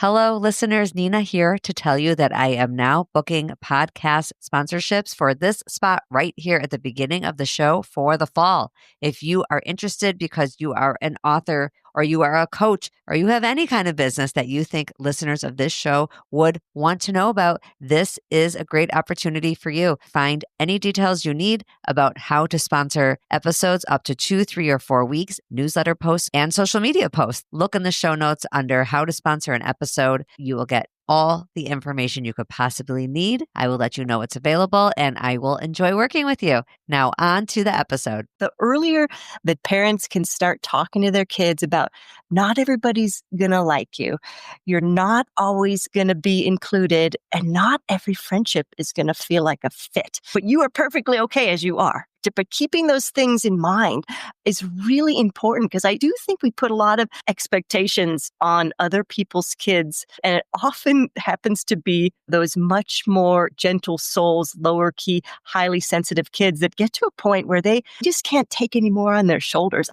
Hello, listeners. Nina here to tell you that I am now booking podcast sponsorships for this spot right here at the beginning of the show for the fall. If you are interested because you are an author or you are a coach or you have any kind of business that you think listeners of this show would want to know about, this is a great opportunity for you. Find any details you need about how to sponsor episodes up to 2, 3, or 4 weeks, newsletter posts, and social media posts. Look in the show notes under how to sponsor an episode. You will get all the information you could possibly need. I will let you know it's available and I will enjoy working with you. Now on to the episode. The earlier that parents can start talking to their kids about not everybody's going to like you, you're not always going to be included, and not every friendship is going to feel like a fit, but you are perfectly okay as you are. But keeping those things in mind is really important, because I do think we put a lot of expectations on other people's kids, and it often happens to be those much more gentle souls, lower key, highly sensitive kids that get to a point where they just can't take any more on their shoulders.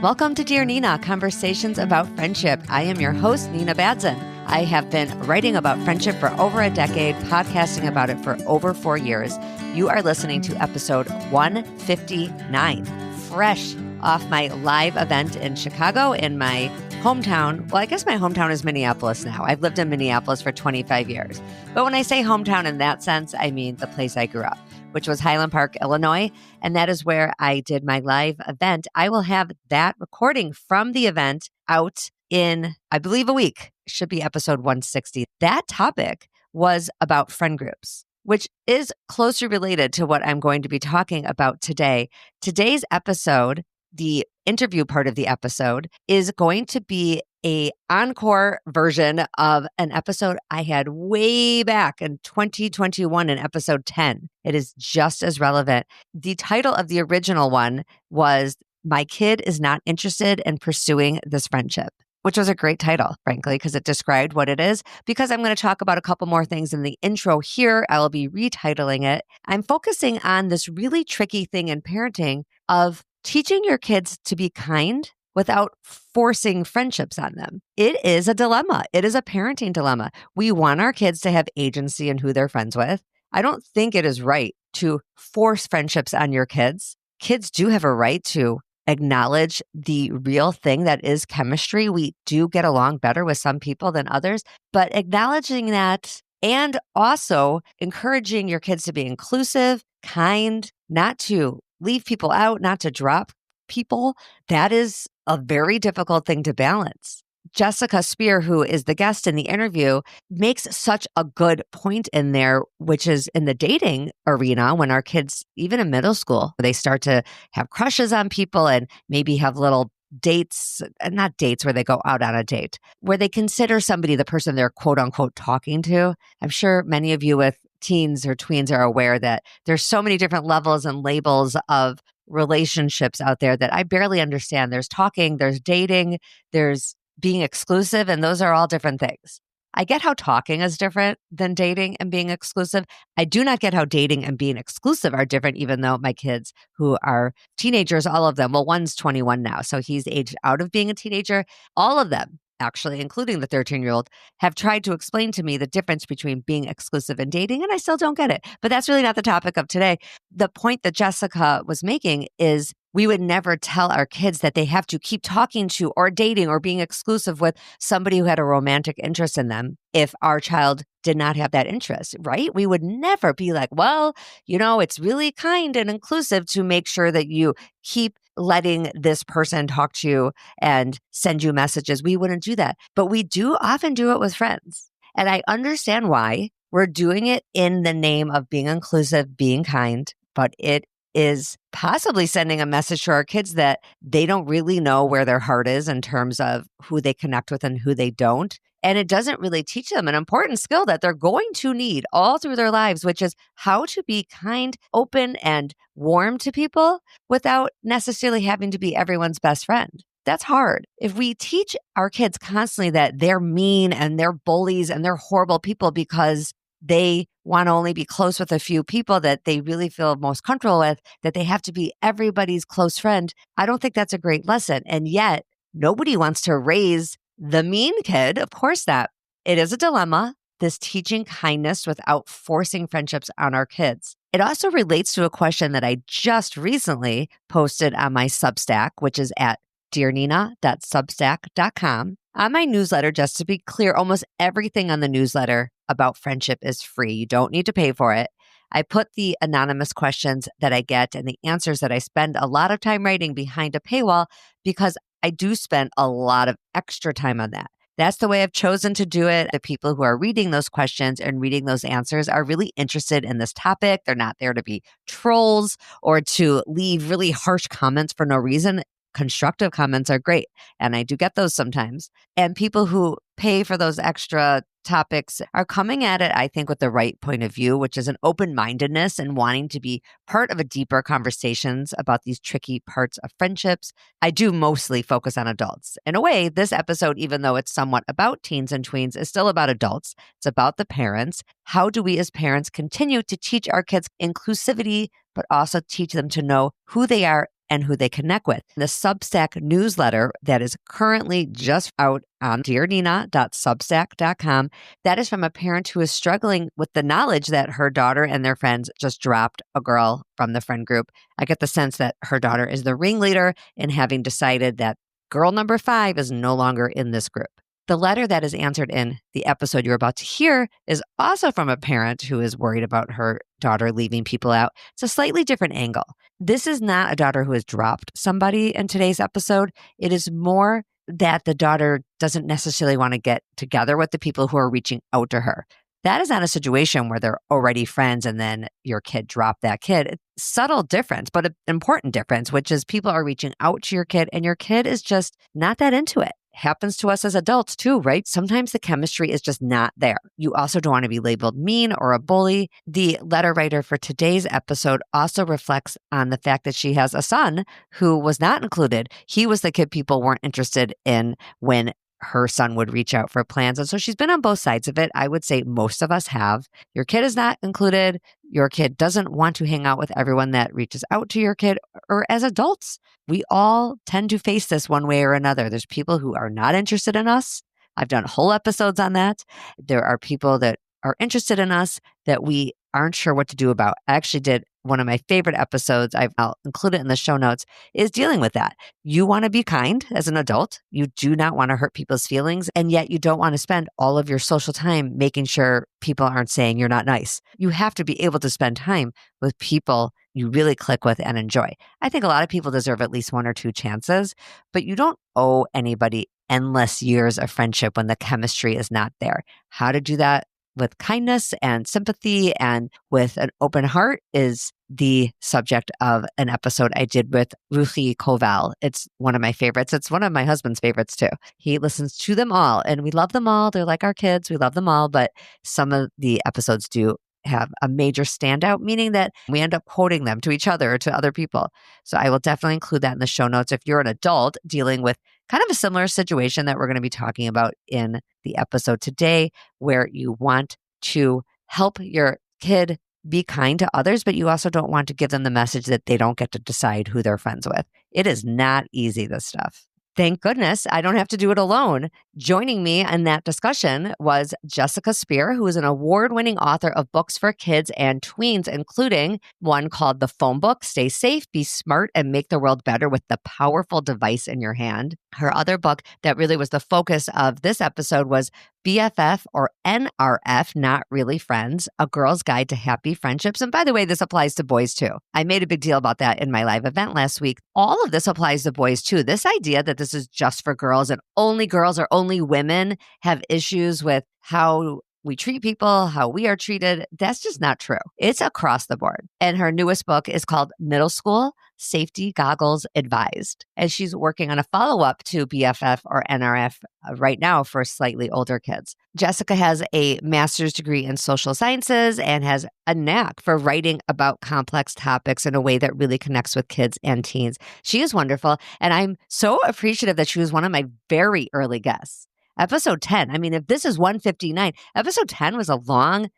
Welcome to Dear Nina, Conversations about Friendship. I am your host, Nina Badzin. I have been writing about friendship for over a decade, podcasting about it for over 4 years. You are listening to episode 159, fresh off my live event in Chicago in my hometown. Well, I guess my hometown is Minneapolis now. I've lived in Minneapolis for 25 years. But when I say hometown in that sense, I mean the place I grew up, which was Highland Park, Illinois. And that is where I did my live event. I will have that recording from the event out in, I believe, a week. It should be episode 160. That topic was about friend groups, which is closely related to what I'm going to be talking about today. Today's episode, the interview part of the episode, is going to be an encore version of an episode I had way back in 2021 in episode 10. It is just as relevant. The title of the original one was My Kid is Not Interested in Pursuing This Friendship, which was a great title, frankly, because it described what it is. Because I'm going to talk about a couple more things in the intro here, I will be retitling it. I'm focusing on this really tricky thing in parenting of teaching your kids to be kind without forcing friendships on them. It is a dilemma. It is a parenting dilemma. We want our kids to have agency in who they're friends with. I don't think it is right to force friendships on your kids. Kids do have a right to acknowledge the real thing that is chemistry. We do get along better with some people than others, but acknowledging that and also encouraging your kids to be inclusive, kind, not to leave people out, not to drop people, that is a very difficult thing to balance. Jessica Speer, who is the guest in the interview, makes such a good point in there, which is in the dating arena when our kids, even in middle school, they start to have crushes on people and maybe have little dates, not dates where they go out on a date, where they consider somebody the person they're quote unquote talking to. I'm sure many of you with teens or tweens are aware that there's so many different levels and labels of relationships out there that I barely understand. There's talking, there's dating, there's being exclusive, and those are all different things. I get how talking is different than dating and being exclusive. I do not get how dating and being exclusive are different, even though my kids who are teenagers, all of them, well, one's 21 now, so he's aged out of being a teenager. All of them, actually, including the 13-year-old, have tried to explain to me the difference between being exclusive and dating, and I still don't get it. But that's really not the topic of today. The point that Jessica was making is we would never tell our kids that they have to keep talking to or dating or being exclusive with somebody who had a romantic interest in them if our child did not have that interest, right? We would never be like, well, it's really kind and inclusive to make sure that you keep letting this person talk to you and send you messages. We wouldn't do that. But we do often do it with friends. And I understand why. We're doing it in the name of being inclusive, being kind, but it is possibly sending a message to our kids that they don't really know where their heart is in terms of who they connect with and who they don't. And it doesn't really teach them an important skill that they're going to need all through their lives, which is how to be kind, open, and warm to people without necessarily having to be everyone's best friend. That's hard. If we teach our kids constantly that they're mean and they're bullies and they're horrible people because they want to only be close with a few people that they really feel most comfortable with, that they have to be everybody's close friend, I don't think that's a great lesson. And yet, nobody wants to raise The mean kid, of course not. It is a dilemma, this teaching kindness without forcing friendships on our kids. It also relates to a question that I just recently posted on my Substack, which is at dearnina.substack.com. On my newsletter, just to be clear, almost everything on the newsletter about friendship is free. You don't need to pay for it. I put the anonymous questions that I get and the answers that I spend a lot of time writing behind a paywall because I do spend a lot of extra time on that. That's the way I've chosen to do it. The people who are reading those questions and reading those answers are really interested in this topic. They're not there to be trolls or to leave really harsh comments for no reason. Constructive comments are great, and I do get those sometimes. And people who pay for those extra topics are coming at it, I think, with the right point of view, which is an open-mindedness and wanting to be part of a deeper conversations about these tricky parts of friendships. I do mostly focus on adults. In a way, this episode, even though it's somewhat about teens and tweens, is still about adults. It's about the parents. How do we as parents continue to teach our kids inclusivity, but also teach them to know who they are and who they connect with? The Substack newsletter that is currently just out on dearnina.substack.com, that is from a parent who is struggling with the knowledge that her daughter and their friends just dropped a girl from the friend group. I get the sense that her daughter is the ringleader in having decided that girl number 5 is no longer in this group. The letter that is answered in the episode you're about to hear is also from a parent who is worried about her daughter leaving people out. It's a slightly different angle. This is not a daughter who has dropped somebody in today's episode. It is more that the daughter doesn't necessarily want to get together with the people who are reaching out to her. That is not a situation where they're already friends and then your kid dropped that kid. It's a subtle difference, but an important difference, which is people are reaching out to your kid and your kid is just not that into it. Happens to us as adults too, right? Sometimes the chemistry is just not there. You also don't want to be labeled mean or a bully. The letter writer for today's episode also reflects on the fact that she has a son who was not included. He was the kid people weren't interested in when her son would reach out for plans. And so she's been on both sides of it. I would say most of us have. Your kid is not included. Your kid doesn't want to hang out with everyone that reaches out to your kid. Or as adults, we all tend to face this one way or another. There's people who are not interested in us. I've done whole episodes on that. There are people that are interested in us that we aren't sure what to do about. I actually did one of my favorite episodes, I'll include it in the show notes, is dealing with that. You want to be kind as an adult. You do not want to hurt people's feelings. And yet you don't want to spend all of your social time making sure people aren't saying you're not nice. You have to be able to spend time with people you really click with and enjoy. I think a lot of people deserve at least 1 or 2 chances, but you don't owe anybody endless years of friendship when the chemistry is not there. How to do that with kindness and sympathy and with an open heart is the subject of an episode I did with Ruchi Koval. It's one of my favorites. It's one of my husband's favorites too. He listens to them all and we love them all. They're like our kids. We love them all, but some of the episodes do have a major standout, meaning that we end up quoting them to each other or to other people. So I will definitely include that in the show notes if you're an adult dealing with kind of a similar situation that we're going to be talking about in the episode today, where you want to help your kid be kind to others, but you also don't want to give them the message that they don't get to decide who they're friends with. It is not easy, this stuff. Thank goodness I don't have to do it alone. Joining me in that discussion was Jessica Speer, who is an award-winning author of books for kids and tweens, including one called The Phone Book, Stay Safe, Be Smart, and Make the World Better with the Powerful Device in Your Hand. Her other book that really was the focus of this episode was BFF or NRF, Not Really Friends, A Girl's Guide to Happy Friendships. And by the way, this applies to boys too. I made a big deal about that in my live event last week. All of this applies to boys too. This idea that this is just for girls and only girls or only women have issues with how we treat people, how we are treated, that's just not true. It's across the board. And her newest book is called Middle School Safety Goggles Advised. And she's working on a follow-up to BFF or NRF right now for slightly older kids. Jessica has a master's degree in social sciences and has a knack for writing about complex topics in a way that really connects with kids and teens. She is wonderful. And I'm so appreciative that she was one of my very early guests. Episode 10, I mean, if this is 159, episode 10 was a long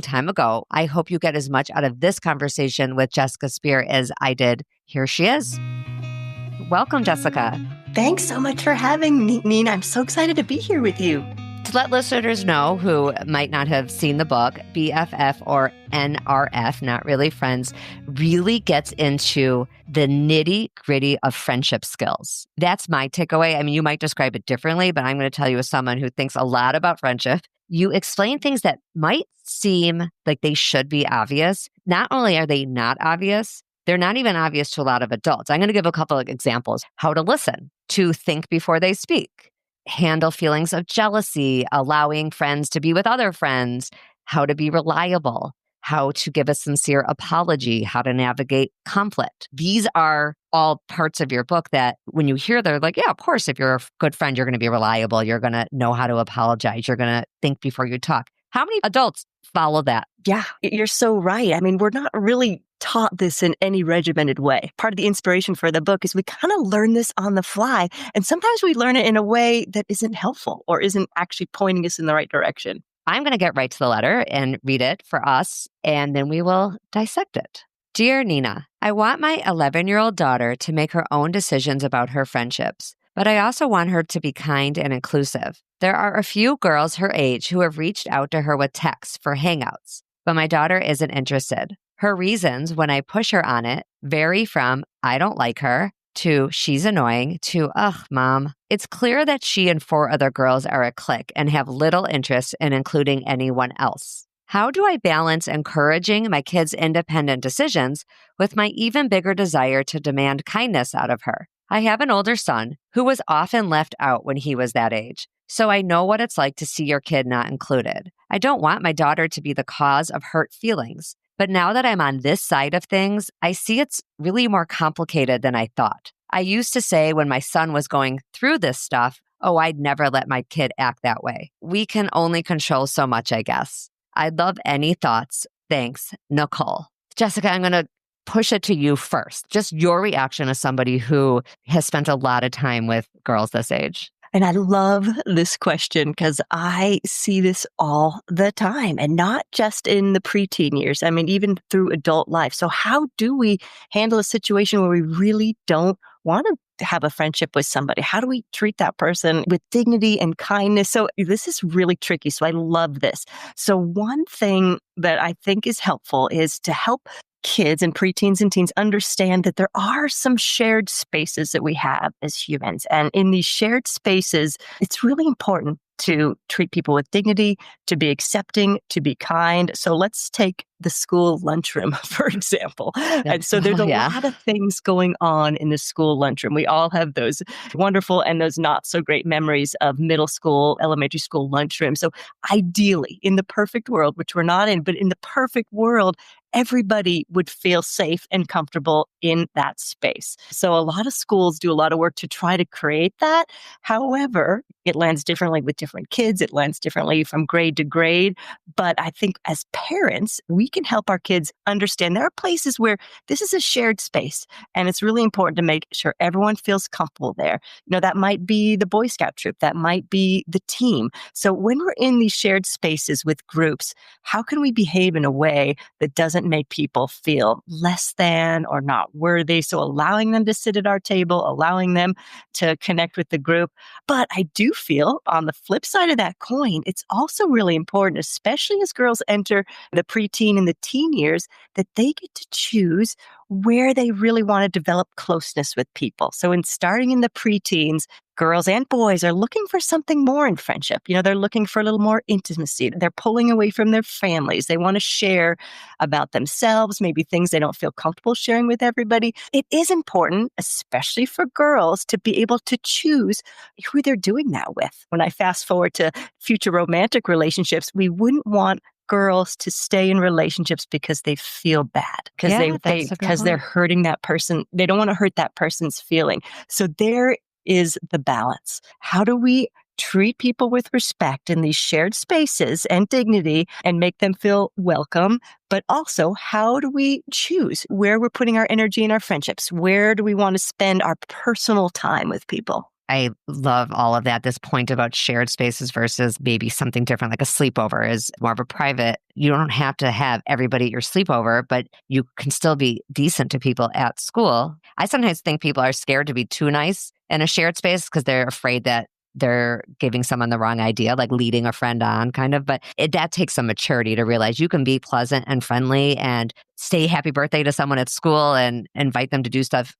time ago. I hope you get as much out of this conversation with Jessica Speer as I did. Here she is. Welcome, Jessica. Thanks so much for having me, Nina. I'm so excited to be here with you. To let listeners know who might not have seen the book, BFF or NRF, Not Really Friends, really gets into the nitty-gritty of friendship skills. That's my takeaway. I mean, you might describe it differently, but I'm going to tell you as someone who thinks a lot about friendship. You explain things that might seem like they should be obvious. Not only are they not obvious, they're not even obvious to a lot of adults. I'm going to give a couple of examples. How to listen, to think before they speak, handle feelings of jealousy, allowing friends to be with other friends, how to be reliable, how to give a sincere apology, how to navigate conflict. These are all parts of your book that when you hear, they're like, yeah, of course, if you're a good friend, you're going to be reliable. You're going to know how to apologize. You're going to think before you talk. How many adults follow that? Yeah, you're so right. I mean, we're not really taught this in any regimented way. Part of the inspiration for the book is we kind of learn this on the fly. And sometimes we learn it in a way that isn't helpful or isn't actually pointing us in the right direction. I'm going to get right to the letter and read it for us, and then we will dissect it. Dear Nina, I want my 11-year-old daughter to make her own decisions about her friendships, but I also want her to be kind and inclusive. There are a few girls her age who have reached out to her with texts for hangouts, but my daughter isn't interested. Her reasons, when I push her on it, vary from I don't like her to she's annoying to ugh, mom. It's clear that she and 4 other girls are a clique and have little interest in including anyone else. How do I balance encouraging my kids' independent decisions with my even bigger desire to demand kindness out of her? I have an older son who was often left out when he was that age, so I know what it's like to see your kid not included. I don't want my daughter to be the cause of hurt feelings. But now that I'm on this side of things, I see it's really more complicated than I thought. I used to say when my son was going through this stuff, oh, I'd never let my kid act that way. We can only control so much, I guess. I'd love any thoughts. Thanks, Nicole. Jessica, I'm going to push it to you first. Just your reaction as somebody who has spent a lot of time with girls this age. And I love this question because I see this all the time, and not just in the preteen years. I mean, even through adult life. So how do we handle a situation where we really don't want to have a friendship with somebody? How do we treat that person with dignity and kindness? So this is really tricky. So I love this. So one thing that I think is helpful is to help kids and preteens and teens understand that there are some shared spaces that we have as humans. And in these shared spaces, it's really important to treat people with dignity, to be accepting, to be kind. So let's take the school lunchroom, for example. And so there's a lot of things going on in the school lunchroom. We all have those wonderful and those not so great memories of middle school, elementary school lunchroom. So ideally, in the perfect world, which we're not in, but in the perfect world, everybody would feel safe and comfortable in that space. So a lot of schools do a lot of work to try to create that. However, it lands differently with different kids. It lands differently from grade to grade. But I think as parents, we can help our kids understand there are places where this is a shared space. And it's really important to make sure everyone feels comfortable there. You know, that might be the Boy Scout troop. That might be the team. So when we're in these shared spaces with groups, how can we behave in a way that doesn't make people feel less than or not worthy? So allowing them to sit at our table, allowing them to connect with the group. But I do feel on the flip side of that coin, it's also really important, especially as girls enter the preteen and the teen years, that they get to choose where they really want to develop closeness with people. So in starting in the preteens, girls and boys are looking for something more in friendship. You know, they're looking for a little more intimacy. They're pulling away from their families. They want to share about themselves, maybe things they don't feel comfortable sharing with everybody. It is important, especially for girls, to be able to choose who they're doing that with. When I fast forward to future romantic relationships, we wouldn't want girls to stay in relationships because they feel bad, because they're hurting that person. They don't want to hurt that person's feeling. So there is the balance. How do we treat people with respect in these shared spaces and dignity and make them feel welcome? But also, how do we choose where we're putting our energy in our friendships? Where do we want to spend our personal time with people? I love all of that. This point about shared spaces versus maybe something different, like a sleepover is more of a private. You don't have to have everybody at your sleepover, but you can still be decent to people at school. I sometimes think people are scared to be too nice in a shared space because they're afraid that they're giving someone the wrong idea, like leading a friend on kind of. But that takes some maturity to realize you can be pleasant and friendly and say happy birthday to someone at school and invite them to do stuff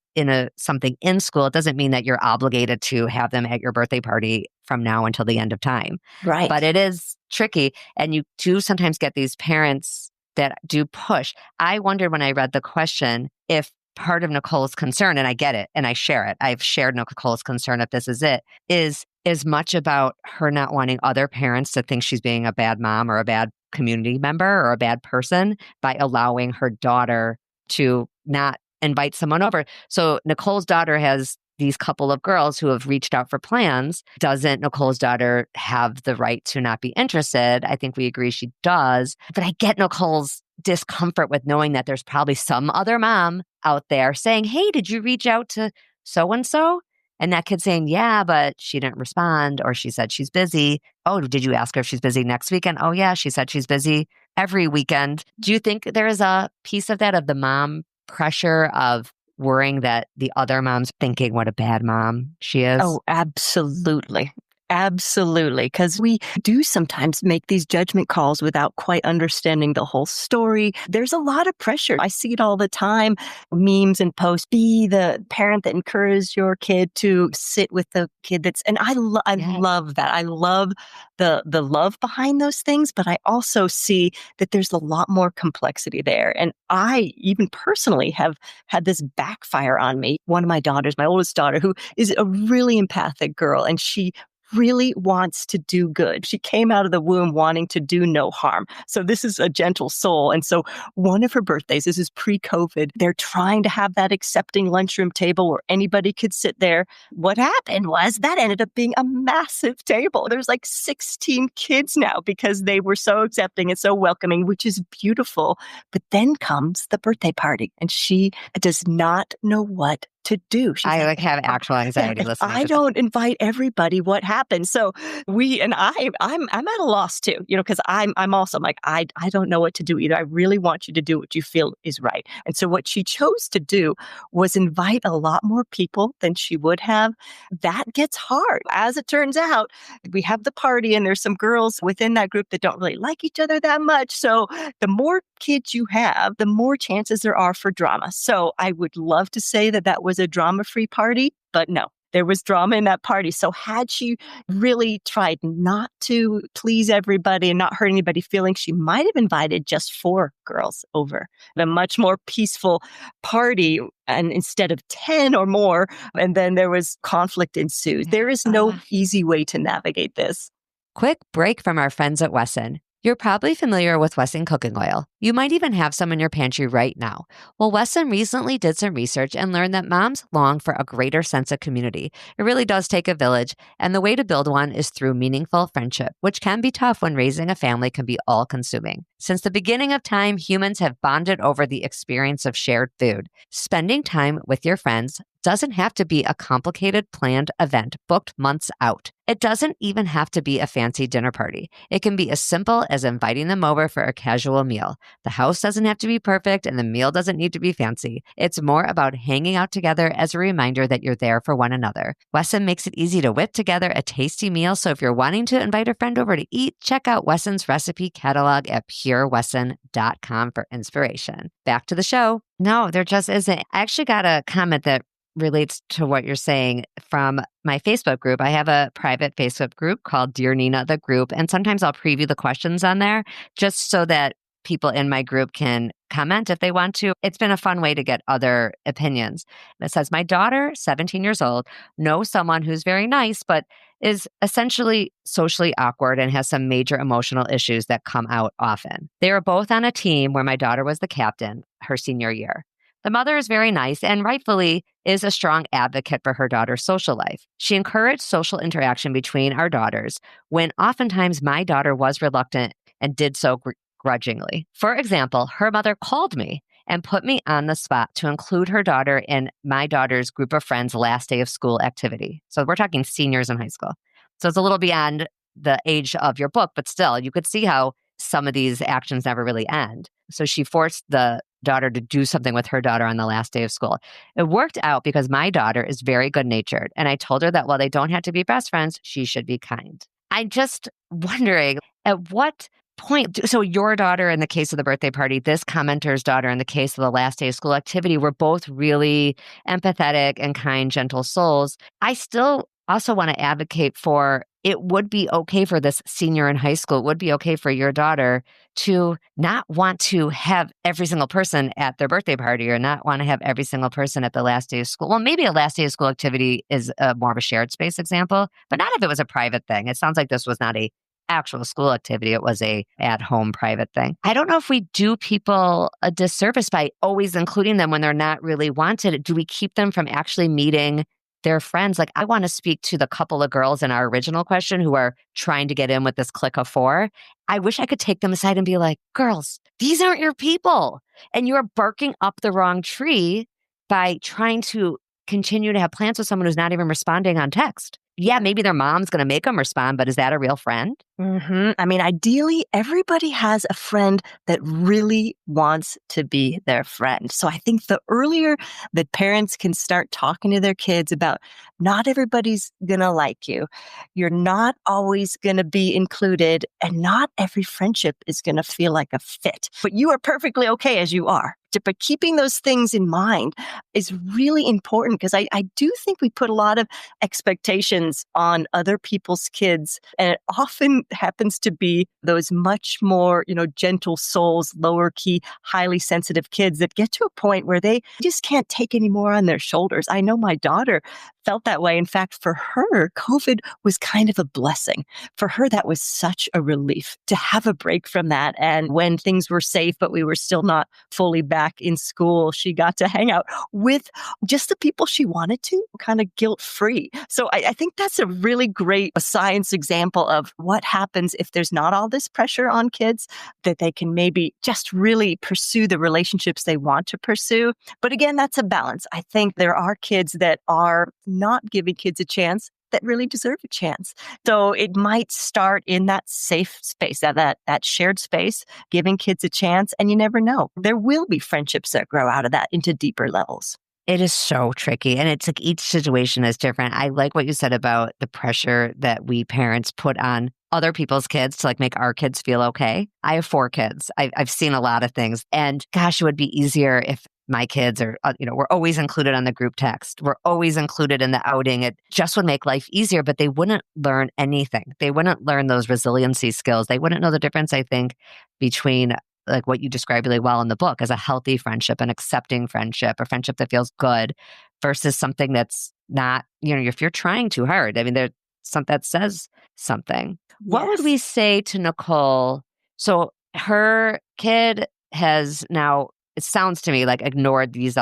something in school. It doesn't mean that you're obligated to have them at your birthday party from now until the end of time. Right. But it is tricky. And you do sometimes get these parents that do push. I wondered when I read the question if part of Nicole's concern, and I get it and I share it, I've shared Nicole's concern if this is it, is as much about her not wanting other parents to think she's being a bad mom or a bad community member or a bad person by allowing her daughter to not invite someone over. So Nicole's daughter has these couple of girls who have reached out for plans. Doesn't Nicole's daughter have the right to not be interested? I think we agree she does. But I get Nicole's discomfort with knowing that there's probably some other mom out there saying, hey, did you reach out to so-and-so? And that kid saying, yeah, but she didn't respond, or she said she's busy. Oh, did you ask her if she's busy next weekend? Oh, yeah, she said she's busy every weekend. Do you think there is a piece of that, of the mom pressure of worrying that the other mom's thinking what a bad mom she is? Oh, absolutely. Absolutely. Because we do sometimes make these judgment calls without quite understanding the whole story. There's a lot of pressure. I see it all the time. Memes and posts. Be the parent that encourages your kid to sit with the kid and I love that. I love the love behind those things, but I also see that there's a lot more complexity there. And I even personally have had this backfire on me. One of my daughters, my oldest daughter, who is a really empathic girl, and she really wants to do good. She came out of the womb wanting to do no harm. So this is a gentle soul. And so one of her birthdays, this is pre-COVID, they're trying to have that accepting lunchroom table where anybody could sit there. What happened was that ended up being a massive table. There's like 16 kids now because they were so accepting and so welcoming, which is beautiful. But then comes the birthday party and she does not know what to do. She's I have actual anxiety listening. I don't invite everybody. What happened? So I'm at a loss too, because I'm like, I don't know what to do either. I really want you to do what you feel is right. And so what she chose to do was invite a lot more people than she would have. That gets hard. As it turns out, we have the party and there's some girls within that group that don't really like each other that much. So the more kids you have, the more chances there are for drama. So I would love to say that was a drama-free party, but no, there was drama in that party. So had she really tried not to please everybody and not hurt anybody's feelings, she might have invited just 4 girls over. A much more peaceful party, and instead of 10 or more, and then there was conflict ensued. There is no easy way to navigate this. Quick break from our friends at Wesson. You're probably familiar with Wesson cooking oil. You might even have some in your pantry right now. Well, Wesson recently did some research and learned that moms long for a greater sense of community. It really does take a village, and the way to build one is through meaningful friendship, which can be tough when raising a family can be all-consuming. Since the beginning of time, humans have bonded over the experience of shared food. Spending time with your friends doesn't have to be a complicated planned event booked months out. It doesn't even have to be a fancy dinner party. It can be as simple as inviting them over for a casual meal. The house doesn't have to be perfect and the meal doesn't need to be fancy. It's more about hanging out together as a reminder that you're there for one another. Wesson makes it easy to whip together a tasty meal, so if you're wanting to invite a friend over to eat, check out Wesson's recipe catalog at purewesson.com for inspiration. Back to the show. No, there just isn't. I actually got a comment that relates to what you're saying from my Facebook group. I have a private Facebook group called Dear Nina, the group, and sometimes I'll preview the questions on there just so that people in my group can comment if they want to. It's been a fun way to get other opinions. And it says, my daughter, 17 years old, knows someone who's very nice, but is essentially socially awkward and has some major emotional issues that come out often. They were both on a team where my daughter was the captain her senior year. The mother is very nice and rightfully is a strong advocate for her daughter's social life. She encouraged social interaction between our daughters when oftentimes my daughter was reluctant and did so grudgingly. For example, her mother called me and put me on the spot to include her daughter in my daughter's group of friends' last day of school activity. So we're talking seniors in high school. So it's a little beyond the age of your book, but still, you could see how some of these actions never really end. So she forced the daughter to do something with her daughter on the last day of school. It worked out because my daughter is very good natured. And I told her that while they don't have to be best friends, she should be kind. I'm just wondering at what point, so your daughter in the case of the birthday party, this commenter's daughter in the case of the last day of school activity, were both really empathetic and kind, gentle souls. I still also want to advocate for it would be okay for this senior in high school, it would be okay for your daughter to not want to have every single person at their birthday party or not want to have every single person at the last day of school. Well, maybe a last day of school activity is more of a shared space example, but not if it was a private thing. It sounds like this was not a actual school activity. It was a at-home private thing. I don't know if we do people a disservice by always including them when they're not really wanted. Do we keep them from actually meeting their friends? Like, I want to speak to the couple of girls in our original question who are trying to get in with this clique of 4. I wish I could take them aside and be like, girls, these aren't your people. And you're barking up the wrong tree by trying to continue to have plans with someone who's not even responding on text. Yeah, maybe their mom's going to make them respond, but is that a real friend? I mean, ideally, everybody has a friend that really wants to be their friend. So I think the earlier that parents can start talking to their kids about not everybody's going to like you, you're not always going to be included, and not every friendship is going to feel like a fit, but you are perfectly okay as you are. But keeping those things in mind is really important because I do think we put a lot of expectations on other people's kids, and it often happens to be those much more, gentle souls, lower key, highly sensitive kids that get to a point where they just can't take any more on their shoulders. I know my daughter felt that way. In fact, for her, COVID was kind of a blessing. For her, that was such a relief to have a break from that. And when things were safe, but we were still not fully back in school, she got to hang out with just the people she wanted to, kind of guilt-free. So I think that's a really great science example of what happens if there's not all this pressure on kids, that they can maybe just really pursue the relationships they want to pursue. But again, that's a balance. I think there are kids that are not giving kids a chance that really deserve a chance. So it might start in that safe space, that shared space, giving kids a chance. And you never know. There will be friendships that grow out of that into deeper levels. It is so tricky. And it's like each situation is different. I like what you said about the pressure that we parents put on other people's kids to like make our kids feel okay. I have 4 kids. I've seen a lot of things. And gosh, it would be easier if my kids are, we're always included on the group text. We're always included in the outing. It just would make life easier, but they wouldn't learn anything. They wouldn't learn those resiliency skills. They wouldn't know the difference, I think, between like what you describe really well in the book as a healthy friendship, an accepting friendship, a friendship that feels good versus something that's not, if you're trying too hard. I mean, there's something that says something. What would we say to Nicole? So her kid has now, it sounds to me like ignored these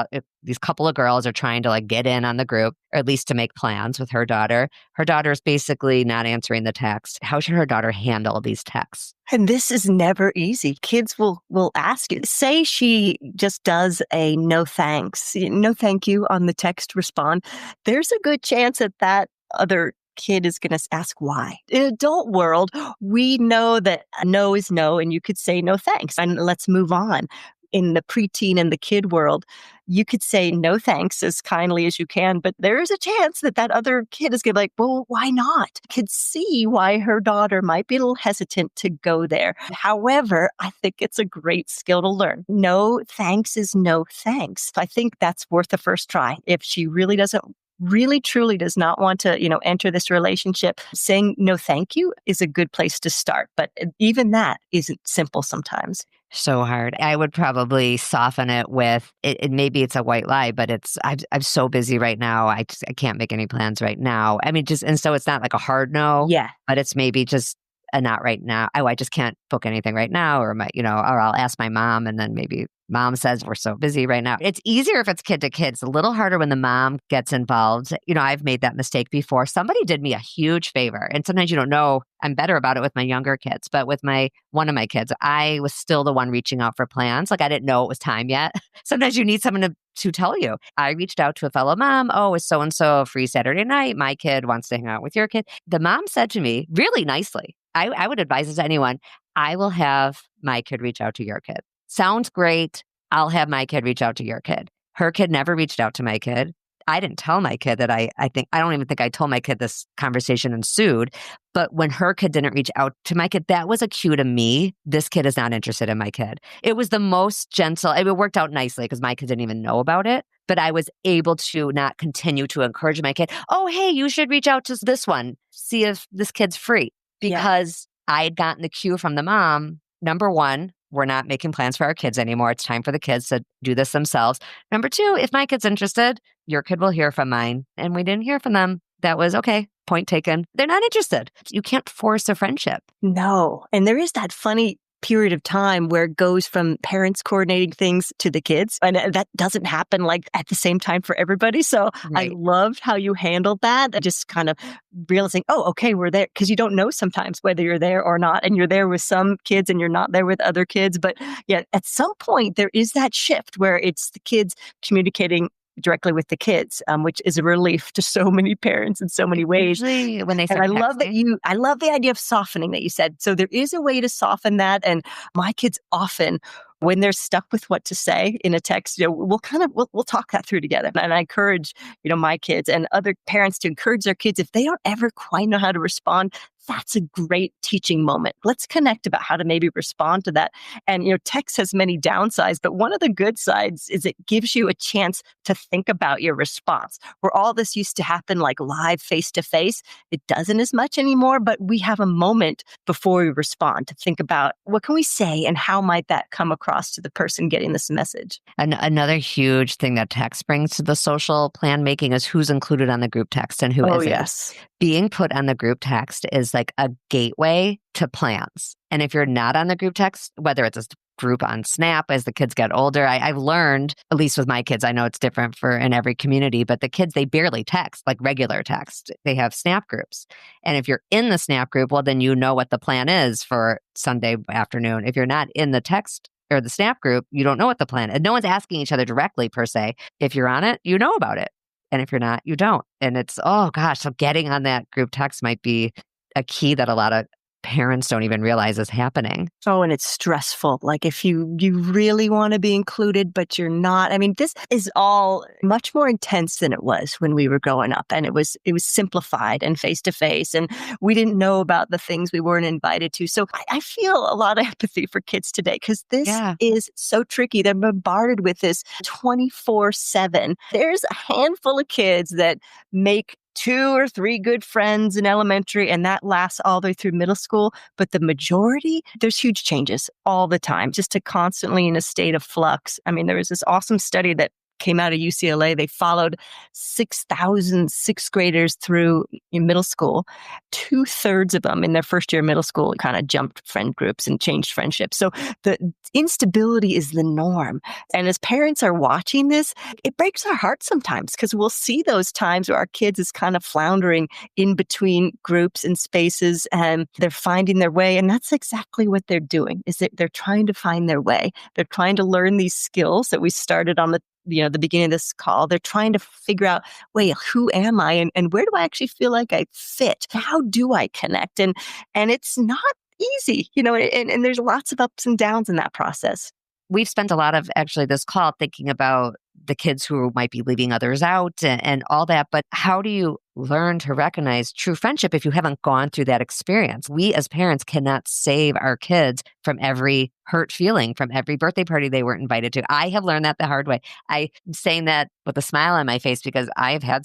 couple of girls are trying to like get in on the group, or at least to make plans with her daughter. Her daughter is basically not answering the text. How should her daughter handle these texts? And this is never easy. Kids will ask you. Say she just does a no thanks, no thank you on the text respond. There's a good chance that other kid is going to ask why. In adult world, we know that no is no, and you could say no thanks and let's move on. In the preteen and the kid world, you could say no thanks as kindly as you can, but there is a chance that other kid is going to be like, well, why not? Could see why her daughter might be a little hesitant to go there. However, I think it's a great skill to learn. No thanks is no thanks. I think that's worth the first try. If she really truly does not want to, enter this relationship, saying no thank you is a good place to start. But even that isn't simple sometimes. So hard. I would probably soften it with it. Maybe it's a white lie, but I'm so busy right now. I can't make any plans right now. I mean, and so it's not like a hard no. Yeah. But it's maybe just a not right now. Oh, I just can't book anything right now, or or I'll ask my mom, and then maybe mom says we're so busy right now. It's easier if it's kid to kid. It's a little harder when the mom gets involved. I've made that mistake before. Somebody did me a huge favor, and sometimes you don't know. I'm better about it with my younger kids, but with one of my kids, I was still the one reaching out for plans. Like I didn't know it was time yet. Sometimes you need someone to tell you. I reached out to a fellow mom. Oh, is so-and-so free Saturday night? My kid wants to hang out with your kid. The mom said to me really nicely, I would advise it to anyone. I will have my kid reach out to your kid. Sounds great. I'll have my kid reach out to your kid. Her kid never reached out to my kid. I didn't tell my kid that I don't even think I told my kid this conversation ensued. But when her kid didn't reach out to my kid, that was a cue to me. This kid is not interested in my kid. It was the most gentle. It worked out nicely because my kid didn't even know about it. But I was able to not continue to encourage my kid. Oh, hey, you should reach out to this one. See if this kid's free. Because I had gotten the cue from the mom. Number one, we're not making plans for our kids anymore. It's time for the kids to do this themselves. Number two, if my kid's interested, your kid will hear from mine. And we didn't hear from them. That was okay. Point taken. They're not interested. You can't force a friendship. No. And there is that funny period of time where it goes from parents coordinating things to the kids. And that doesn't happen like at the same time for everybody. So Right. I loved how you handled that. And just kind of realizing, oh, okay, we're there. Because you don't know sometimes whether you're there or not. And you're there with some kids and you're not there with other kids. But yeah, at some point, there is that shift where it's the kids communicating directly with the kids, which is a relief to so many parents in so many ways. Usually when they And start I love texting. I love the idea of softening that you said. So there is a way to soften that. And my kids often, when they're stuck with what to say in a text, we'll talk that through together. And I encourage, my kids and other parents to encourage their kids, if they don't ever quite know how to respond, that's a great teaching moment. Let's connect about how to maybe respond to that. And, text has many downsides, but one of the good sides is it gives you a chance to think about your response. Where all this used to happen like live face to face, it doesn't as much anymore, but we have a moment before we respond to think about what can we say and how might that come across to the person getting this message. And another huge thing that text brings to the social plan making is who's included on the group text and who Oh, isn't. yes. Being put on the group text is like a gateway to plans. And if you're not on the group text, whether it's a group on Snap as the kids get older, I've learned, at least with my kids, I know it's different in every community, but the kids, they barely text, like regular text. They have Snap groups. And if you're in the Snap group, well, then you know what the plan is for Sunday afternoon. If you're not in the text or the Snap group, you don't know what the plan is. And no one's asking each other directly per se. If you're on it, you know about it. And if you're not, you don't. And it's, oh gosh, so getting on that group text might be a key that a lot of parents don't even realize is happening. Oh, and it's stressful. Like if you really want to be included, but you're not. I mean, this is all much more intense than it was when we were growing up. And it was simplified and face to face. And we didn't know about the things we weren't invited to. So I feel a lot of empathy for kids today because this is so tricky. They're bombarded with this 24/7. There's a handful of kids that make 2 or 3 good friends in elementary, and that lasts all the way through middle school. But the majority, there's huge changes all the time, just to constantly in a state of flux. I mean, there was this awesome study that came out of UCLA. They followed 6,000 sixth graders through in middle school. 2/3 of them in their first year of middle school kind of jumped friend groups and changed friendships. So the instability is the norm. And as parents are watching this, it breaks our heart sometimes because we'll see those times where our kids is kind of floundering in between groups and spaces and they're finding their way. And that's exactly what they're doing, is that they're trying to find their way. They're trying to learn these skills that we started on the beginning of this call. They're trying to figure out, wait, who am I? And where do I actually feel like I fit? How do I connect? And it's not easy, and there's lots of ups and downs in that process. We've spent a lot of actually this call thinking about the kids who might be leaving others out and all that. But how do you learn to recognize true friendship if you haven't gone through that experience? We as parents cannot save our kids from every hurt feeling, from every birthday party they weren't invited to. I have learned that the hard way. I'm saying that with a smile on my face because I've had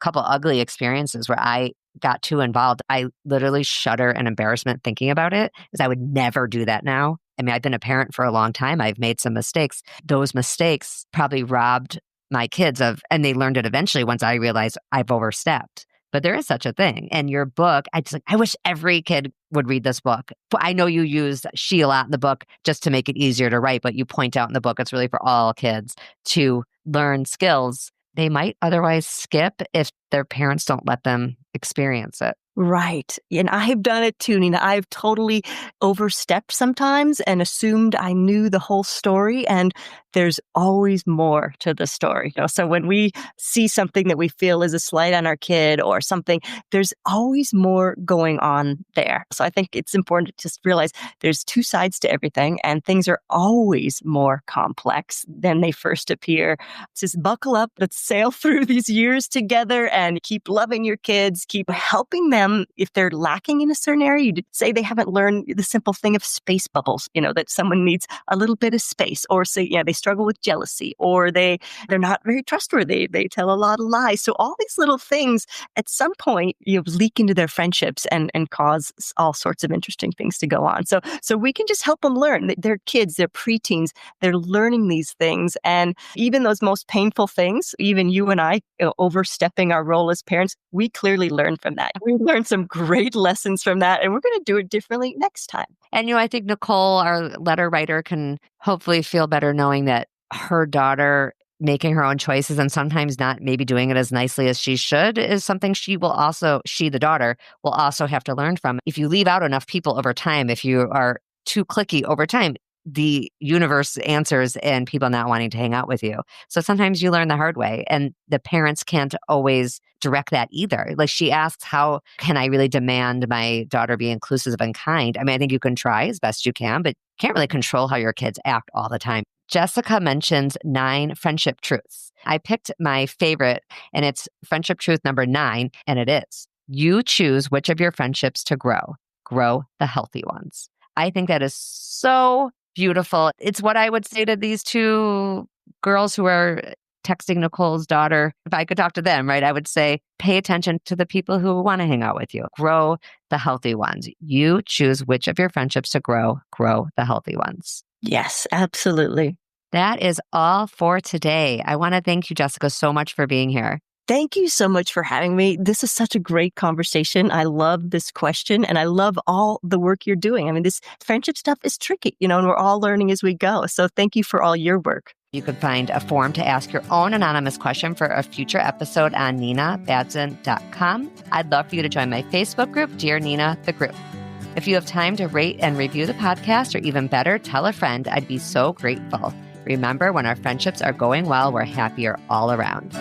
couple ugly experiences where I got too involved. I literally shudder in embarrassment thinking about it because I would never do that now. I mean, I've been a parent for a long time. I've made some mistakes. Those mistakes probably robbed my kids and they learned it eventually once I realized I've overstepped. But there is such a thing. And your book, I wish every kid would read this book. I know you use she a lot in the book just to make it easier to write, but you point out in the book, it's really for all kids to learn skills they might otherwise skip if their parents don't let them experience it. Right. And I've done it too, Nina. I've totally overstepped sometimes and assumed I knew the whole story. And there's always more to the story. So when we see something that we feel is a slight on our kid or something, there's always more going on there. So I think it's important to just realize there's two sides to everything, and things are always more complex than they first appear. Just buckle up. Let's sail through these years together and keep loving your kids, keep helping them if they're lacking in a certain area. You say they haven't learned the simple thing of space bubbles, that someone needs a little bit of space, or say, they struggle with jealousy, or they're not very trustworthy. They tell a lot of lies. So all these little things at some point, leak into their friendships and cause all sorts of interesting things to go on. So we can just help them learn. They're kids, they're preteens, they're learning these things. And even those most painful things, even you and I overstepping our role as parents, we clearly learn from that. We learned some great lessons from that, and we're going to do it differently next time. And, I think Nicole, our letter writer, can hopefully feel better knowing that her daughter making her own choices and sometimes not maybe doing it as nicely as she should is something she, the daughter, will also have to learn from. If you leave out enough people over time, if you are too cliquey over time, the universe answers and people not wanting to hang out with you. So sometimes you learn the hard way, and the parents can't always direct that either. Like, she asks, how can I really demand my daughter be inclusive and kind? I mean, I think you can try as best you can, but you can't really control how your kids act all the time. Jessica mentions 9 friendship truths. I picked my favorite, and it's friendship truth number 9, and it is, you choose which of your friendships to grow. Grow the healthy ones. I think that is so beautiful. It's what I would say to these 2 girls who are texting Nicole's daughter. If I could talk to them, right, I would say, pay attention to the people who want to hang out with you. Grow the healthy ones. You choose which of your friendships to grow. Grow the healthy ones. Yes, absolutely. That is all for today. I want to thank you, Jessica, so much for being here. Thank you so much for having me. This is such a great conversation. I love this question, and I love all the work you're doing. I mean, this friendship stuff is tricky, and we're all learning as we go. So thank you for all your work. You could find a form to ask your own anonymous question for a future episode on ninabadzin.com. I'd love for you to join my Facebook group, Dear Nina, the group. If you have time to rate and review the podcast, or even better, tell a friend, I'd be so grateful. Remember, when our friendships are going well, we're happier all around.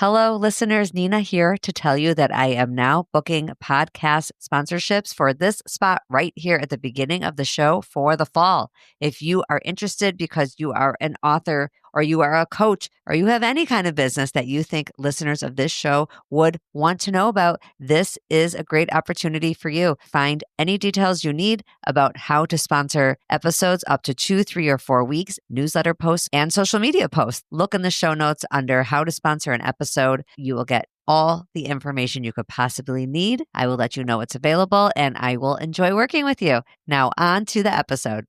Hello, listeners. Nina here to tell you that I am now booking podcast sponsorships for this spot right here at the beginning of the show for the fall. If you are interested because you are an author, or you are a coach, or you have any kind of business that you think listeners of this show would want to know about, this is a great opportunity for you. Find any details you need about how to sponsor episodes up to 2, 3, or 4 weeks, newsletter posts, and social media posts. Look in the show notes under how to sponsor an episode. You will get all the information you could possibly need. I will let you know what's available, and I will enjoy working with you. Now on to the episode.